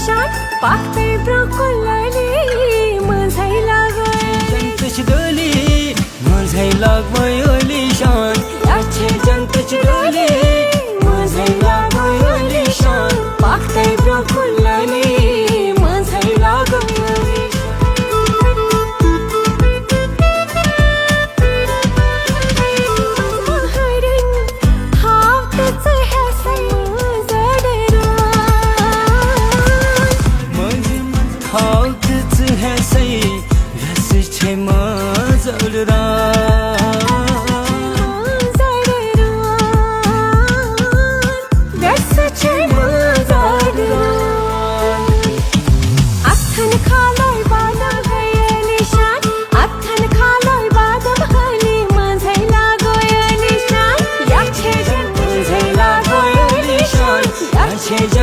निशान पाकते ब्रोकोली मझै लागोय जन्तच डोली मझै लागोय लिशान याछे जन्तच डोली मझै लागोय लिशान पाकते ब्रोकोली मझै लागोय छे